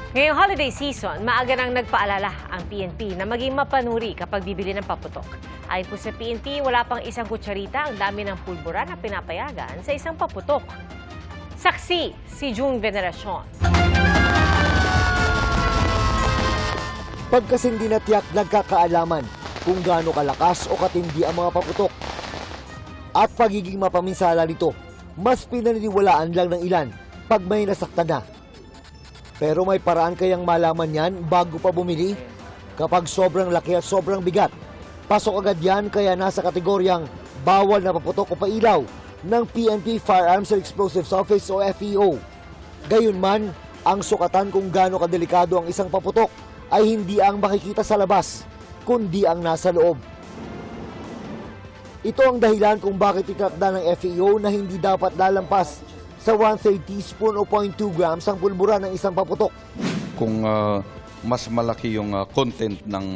Ngayong holiday season, maaga nang nagpaalala ang PNP na maging mapanuri kapag bibili ng paputok. Ayon po sa PNP, wala pang isang kutsarita ang dami ng pulbura na pinapayagan sa isang paputok. Saksi si June Veneracion. Pagkasing di natiyak nagkakaalaman kung gaano kalakas o katindi ang mga paputok. At pagiging mapaminsala nito, mas pinaniniwalaan lang ng ilan pag may nasaktan na. Pero may paraan kayang malaman yan bago pa bumili? Kapag sobrang laki at sobrang bigat, pasok agad yan kaya nasa kategoryang bawal na paputok o pailaw ng PNP Firearms and Explosives Office o FEO. Gayunman, ang sukatan kung gaano kadelikado ang isang paputok ay hindi ang makikita sa labas, kundi ang nasa loob. Ito ang dahilan kung bakit itinakda ng FEO na hindi dapat lalampas sa 1/3 teaspoon o 0.2 grams ang pulbura ng isang paputok. Kung mas malaki yung content ng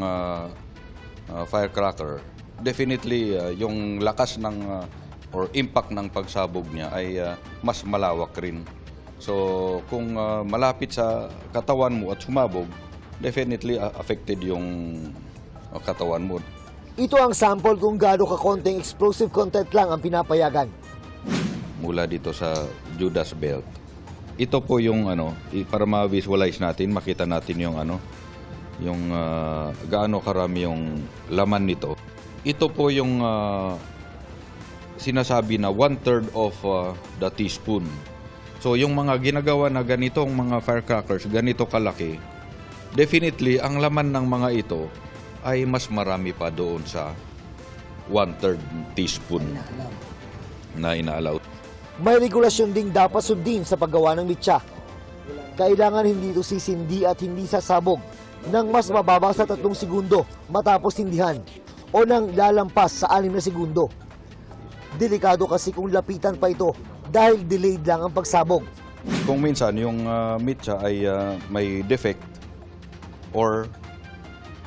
firecracker, definitely yung lakas ng or impact ng pagsabog niya ay mas malawak rin. So kung malapit sa katawan mo at sumabog, definitely affected yung katawan mo. Ito ang sample kung gaano kakonting explosive content lang ang pinapayagan. Mula dito sa Judas belt. Ito po yung para ma-visualize natin, makita natin yung yung gaano karami yung laman nito. Ito po yung sinasabi na 1/3 of the teaspoon. So yung mga ginagawa na ganitong mga firecrackers, ganito kalaki, definitely ang laman ng mga ito ay mas marami pa doon sa 1/3 teaspoon na inaalaw. May regulasyon ding dapat sundin sa paggawa ng mitsa. Kailangan hindi ito sisindi at hindi sasabog ng mas mababa sa 3 segundo matapos sindihan o nang lalampas sa 6 na segundo. Delikado kasi kung lapitan pa ito dahil delayed lang ang pagsabog. Kung minsan yung mitsa ay may defect or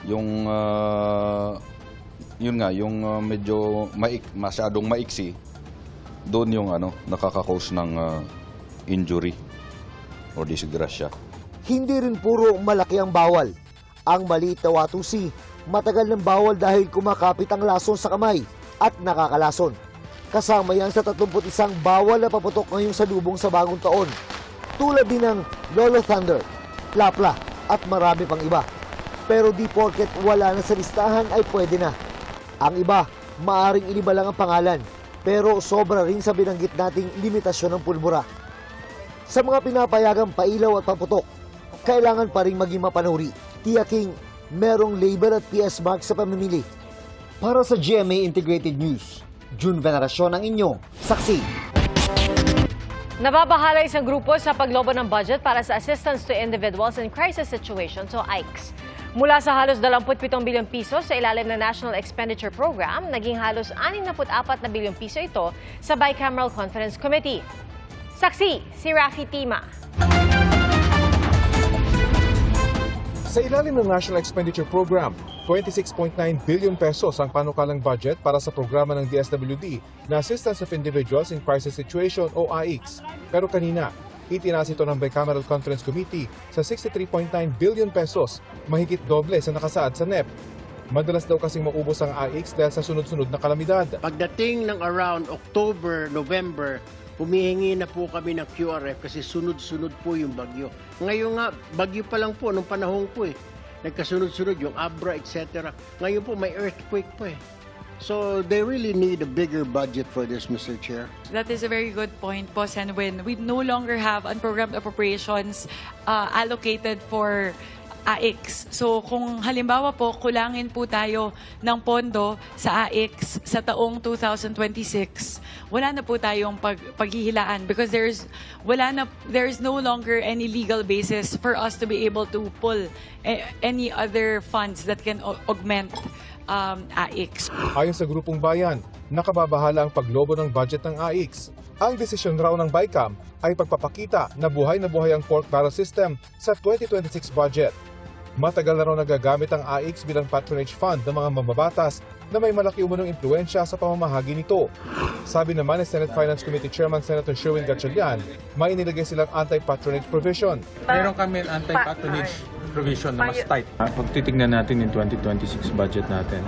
yung yung medyo masyadong maiksi, doon yung nakaka-cause ng injury o disgrasya. Hindi rin puro malaki ang bawal. Ang maliit na watusi, matagal ng bawal dahil kumakapit ang lason sa kamay at nakakalason. Kasama yan sa 31 bawal na paputok ngayong salubong sa bagong taon. Tulad din ng Lolo Thunder, Plapla at marami pang iba. Pero di porket wala na sa listahan ay pwede na. Ang iba, maaring iniba lang ang pangalan. Pero sobra rin sa binanggit nating limitasyon ng pulbura. Sa mga pinapayagang pailaw at paputok, kailangan pa rin maging mapanuri. Tiyaking merong label at PS mark sa pamimili. Para sa GMA Integrated News, June Veneracion ang inyong saksi. Nababahala isang grupo sa paglobo ng budget para sa Assistance to Individuals in Crisis Situations o AICS. Mula sa halos 27 bilyong piso sa ilalim ng National Expenditure Program, naging halos 64 na bilyong piso ito sa Bicameral Conference Committee. Saksi si Rafi Tima. Sa ilalim ng National Expenditure Program, 26.9 billion pesos ang panukalang budget para sa programa ng DSWD na Assistance of Individuals in Crisis Situation o AICS. Pero kanina, itinaas ito ng Bicameral Conference Committee sa 63.9 billion pesos, mahigit doble sa nakasaad sa NEP. Madalas daw kasing maubos ang AICS dahil sa sunod-sunod na kalamidad. Pagdating ng around October, November, humihingi na po kami ng QRF kasi sunod-sunod po yung bagyo. Ngayon nga, bagyo pa lang po nung panahon po eh. Nagkasunod-sunod yung Abra, etc. Ngayon po may earthquake po eh. So they really need a bigger budget for this, Mr. Chair. That is a very good point, po, Senwin. We no longer have unprogrammed appropriations allocated for AICS. So kung halimbawa po, kulangin po tayo ng pondo sa AICS sa taong 2026, wala na po tayong paghihilaan because there is no longer any legal basis for us to be able to pull any other funds that can augment AICS. Ayon sa Grupong Bayan, nakababahala ang paglobo ng budget ng AICS. Ang desisyon raw ng BICAM ay pagpapakita na buhay ang pork barrel system sa 2026 budget. Matagal na raw nagagamit ang AIX bilang patronage fund ng mga mambabatas na may malaki umunong impluensya sa pamamahagi nito. Sabi naman ni Senate Finance Committee Chairman Senator Sherwin Gatchalian, may inilagay silang anti-patronage provision. Meron kami anti-patronage provision na mas tight. Pag titignan natin yung 2026 budget natin,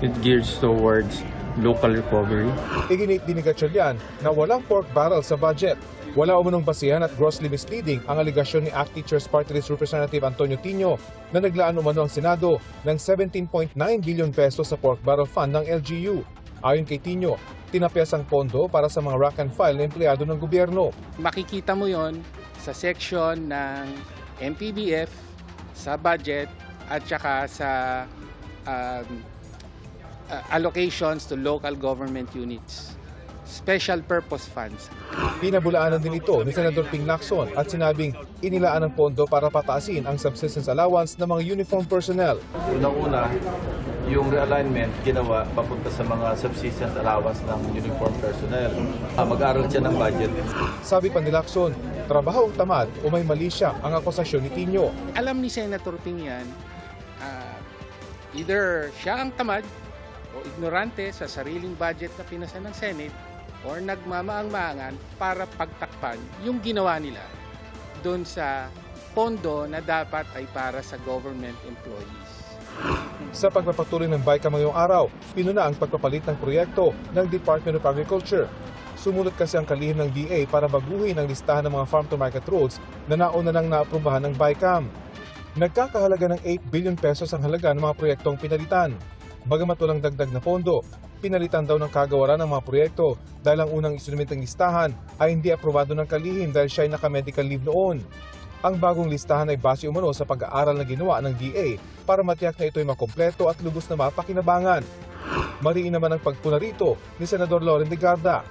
it gears towards local recovery. Iginit din ni Gatchalian na walang pork barrel sa budget. Wala umunong basihan at grossly misleading ang aligasyon ni ACT Teachers Party List Representative Antonio Tino na naglaan umano ang Senado ng 17.9 billion pesos sa pork barrel fund ng LGU. Ayon kay Tino, tinapyas ang pondo para sa mga rank and file na empleyado ng gobyerno. Makikita mo yon sa section ng MPBF, sa budget at saka sa allocations to local government units. Special purpose funds. Pinabulaanan din ito ni Senador Ping Lacson at sinabing inilaan ang pondo para pataasin ang subsistence allowance ng mga uniform personnel. Unang-una, yung realignment ginawa papunta sa mga subsistence allowance ng uniform personnel. Mag-aaral siya ng budget. Sabi pa ni Lacson, trabaho ang tamad o may mali siya ang akusasyon ni Tino. Alam ni Senator Ping yan, either siya ang tamad o ignorante sa sariling budget na pinasa ng Senate or nagmamaang-maangan para pagtakpan yung ginawa nila doon sa pondo na dapat ay para sa government employees. Sa pagpapatuloy ng BICAM ngayong araw, pinuna ang pagpapalit ng proyekto ng Department of Agriculture. Sumunod kasi ang kalihim ng DA para baguhin ang listahan ng mga farm-to-market roads na nauna nang naaprubahan ng BICAM. Nagkakahalaga ng 8 billion pesos ang halaga ng mga proyektong pinalitan. Bagamat walang dagdag na pondo, pinalitan daw ng kagawaran ng mga proyekto dahil ang unang isinumit ng listahan ay hindi aprobado ng kalihim dahil siya ay naka-medical leave noon. Ang bagong listahan ay base umano sa pag-aaral na ginawa ng DA para matiyak na ito ay makompleto at lubos na mapakinabangan. Mariin naman ang pagpuna rito ni Senador Loren de Garda.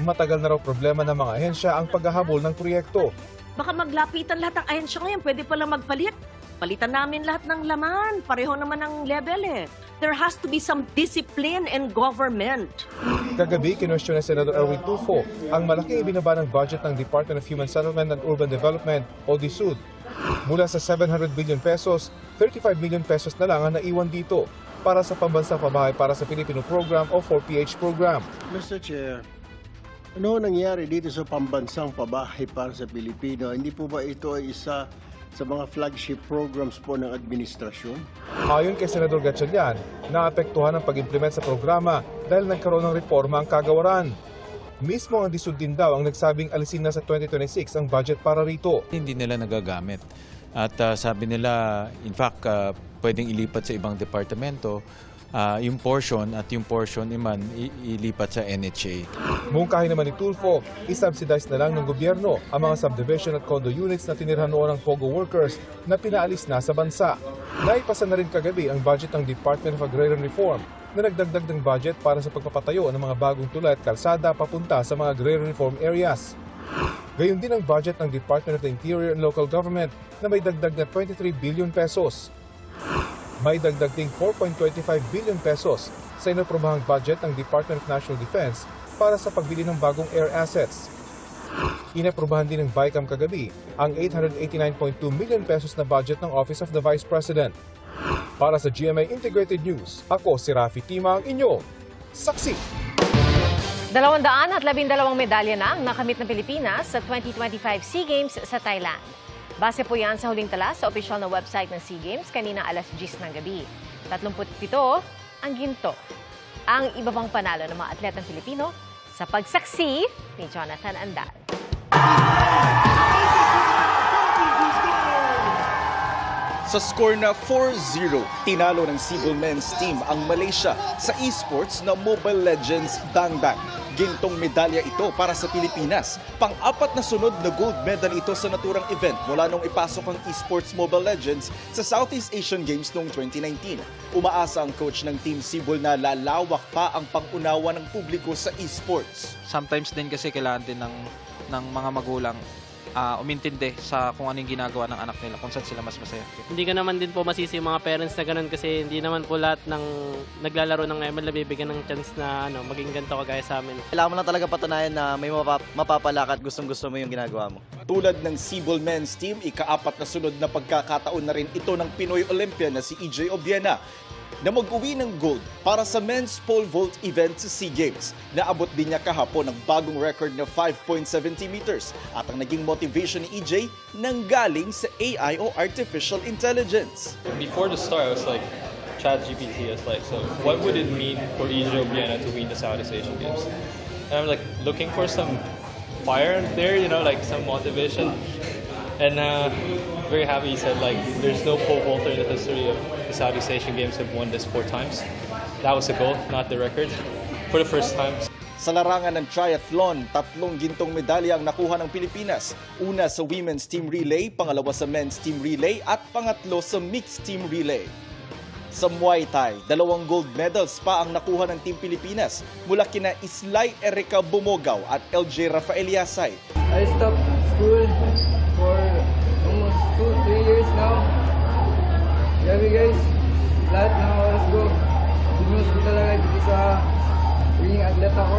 Matagal na raw problema ng mga ahensya ang paghahabol ng proyekto. Baka maglapitan lahat ng ahensya ngayon, pwede palang magpalit. Palitan namin lahat ng laman, pareho naman ang level eh. There has to be some discipline in government. Kagabi, kinwestiyon ni Senador Erwin Tulfo ang malaking ibinaba ng budget ng Department of Human Settlement and Urban Development o DSUD. Mula sa 700 billion pesos, 35 million pesos na lang ang naiwan dito para sa pambansang pabahay para sa Filipino Program o 4PH Program. Mr. Chair, ano nangyari dito sa pambansang pabahay para sa Pilipino? Hindi po ba ito ay isa sa mga flagship programs po ng administrasyon? Ayon kay Senador Gatchalian, naapektuhan ang pag-implement sa programa dahil nagkaroon ng reforma ang kagawaran. Mismo ang DSUD din daw ang nagsabing alisin na sa 2026 ang budget para rito. Hindi nila nagagamit. At sabi nila, in fact, pwedeng ilipat sa ibang departamento. Yung portion naman ilipat sa NHA. Mungkahi naman ni Tulfo, isubsidize na lang ng gobyerno ang mga subdivision at condo units na tinirhan noon ng POGO workers na pinaalis na sa bansa. Naipasa na rin kagabi ang budget ng Department of Agrarian Reform na nagdagdag ng budget para sa pagpapatayo ng mga bagong tulay at kalsada papunta sa mga agrarian reform areas. Gayon din ang budget ng Department of the Interior and Local Government na may dagdag na 23 billion pesos. May dagdag ding 4.25 billion pesos sa inaprobahang budget ng Department of National Defense para sa pagbili ng bagong air assets. Inaprobahan din ng BICAM kagabi ang 889.2 million pesos na budget ng Office of the Vice President. Para sa GMA Integrated News, ako si Rafi Tima, ang inyo saksi. 212 medalya na ang nakamit ng Pilipinas sa 2025 SEA Games sa Thailand. Base po yan sa huling tala sa opisyal na website ng SEA Games kanina alas 10 ng gabi. 37 ang ginto. Ang iba pang panalo ng mga atletang Pilipino sa pagsaksi ni Jonathan Andal. Sa score na 4-0, tinalo ng Cebu men's team ang Malaysia sa esports na Mobile Legends Bang Bang. Gintong medalya ito para sa Pilipinas. Pang-apat na sunod na gold medal ito sa naturang event mula nung ipasok ang esports Mobile Legends sa Southeast Asian Games noong 2019. Umaasa ang coach ng Team Cebu na lalawak pa ang pangunawa ng publiko sa esports. Sometimes din kasi kailangan din ng mga magulang umintindi sa kung ano yung ginagawa ng anak nila, kung saan sila mas masaya. Hindi ko naman din po masisi yung mga parents na ganun kasi hindi naman po lahat ng naglalaro ng ML nabibigyan ng chance na maging ganito kagaya sa amin. Kailangan mo lang talaga patunayan na may mapapalakad, gustong-gusto mo yung ginagawa mo. Tulad ng Cebol men's team, ika-4 na sunod na pagkakataon na rin ito ng Pinoy Olympian na si EJ Obiena na mag-uwi ng gold para sa men's pole vault event sa SEA Games. Naabot din niya kahapon ang bagong record na 5.70 meters at ang naging motivation ni EJ nanggaling sa AI o Artificial Intelligence. Before the start, I was like, ChatGPT, I was like, so what would it mean for EJ Obiena to win the Southeast Asian Games? And I'm like looking for some fire there, like some motivation. And very happy he said like there's no pole vaulter in the history of the Southeast Asian Games have won this 4 times. That was the goal, not the record. For the first time. Sa larangan ng triathlon, 3 gintong medalya ang nakuha ng Pilipinas. Una sa women's team relay, pangalawa sa men's team relay at pangatlo sa mixed team relay. Sa Muay Thai, 2 gold medals pa ang nakuha ng Team Pilipinas mula kina Islay Erica Bumogaw at LJ Rafael Yasay. I stopped school for almost 2-3 years now. Grabe guys, lahat ng oras ko, sinus ko talaga dito sa ring athlete ako.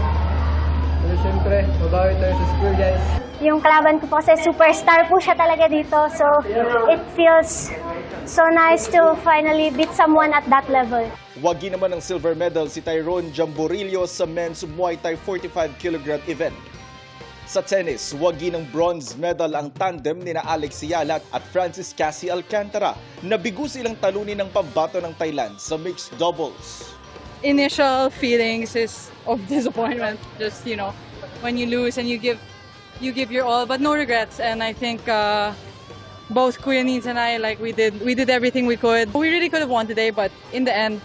Pero syempre, mabawi tayo sa school guys. Yung kalaban ko po kasi superstar po siya talaga dito. So it feels so nice to finally beat someone at that level. Wagi naman ng silver medal si Tyrone Jamborillo sa men's Muay Thai 45 kg event. Sa tennis, wagi ng bronze medal ang tandem nina Alex Sialat at Francis Cassie Alcantara. Nabigo silang talunin ng pambato ng Thailand sa mixed doubles. Initial feelings is of disappointment. Just, when you lose and you give your all, but no regrets. And I think both Kuya Nins and I, we did everything we could. We really could have won today, but in the end,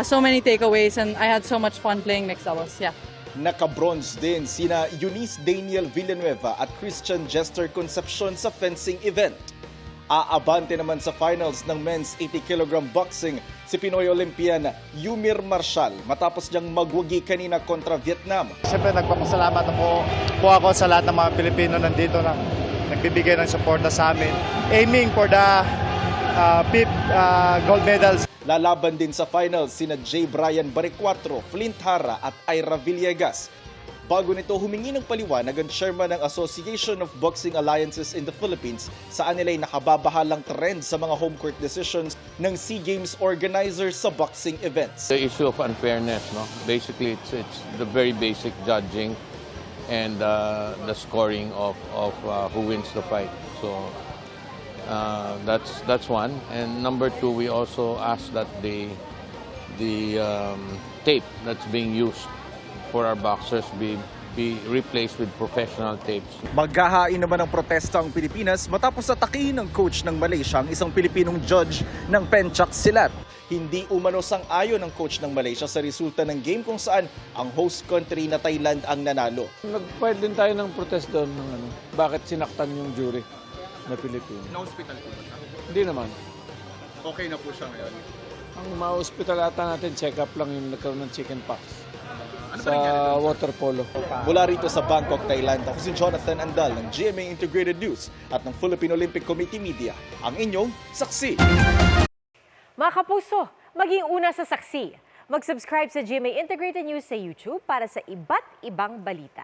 so many takeaways, and I had so much fun playing mixed doubles. Yeah. Naka-bronze din sina Eunice Daniel Villanueva at Christian Jester Concepcion sa fencing event. Aabante naman sa finals ng men's 80 kg boxing si Pinoy Olympian Yumir Marshall matapos niyang magwagi kanina kontra Vietnam. Siyempre nagpapasalamat po ako sa lahat ng mga Pilipino nandito na nagbibigay ng suporta sa amin. Aiming for the 5th gold medals. Lalaban din sa finals sina J. Brian Baricuatro, Flint Hara at Ira Villegas. Bago nito, humingi ng paliwanag ang chairman ng Association of Boxing Alliances in the Philippines saan nila'y nakababahalang trend sa mga home court decisions ng SEA Games organizers sa boxing events. The issue of unfairness, basically it's the very basic judging and the scoring of who wins the fight. So that's one. And number 2, we also ask that the tape that's being used for our boxers be replaced with professional tapes. Maghahain naman ng protesta ang Pilipinas matapos atakihin ng coach ng Malaysia ang isang Pilipinong judge ng Pencak Silat. Hindi umano sang-ayon ng coach ng Malaysia sa resulta ng game kung saan ang host country na Thailand ang nanalo. Nag-file din tayo ng protest doon ng bakit sinaktan yung jury na Pilipino. Na-hospital po ba siya? Hindi naman. Okay na po siya ngayon? Ang ma-hospital ata natin, check-up lang yung nagkaroon ng chickenpox. Sa water polo. Mula rito sa Bangkok, Thailand, ako si Jonathan Andal ng GMA Integrated News at ng Philippine Olympic Committee Media, ang inyong saksi. Mga kapuso, maging una sa saksi. Mag-subscribe sa GMA Integrated News sa YouTube para sa iba't ibang balita.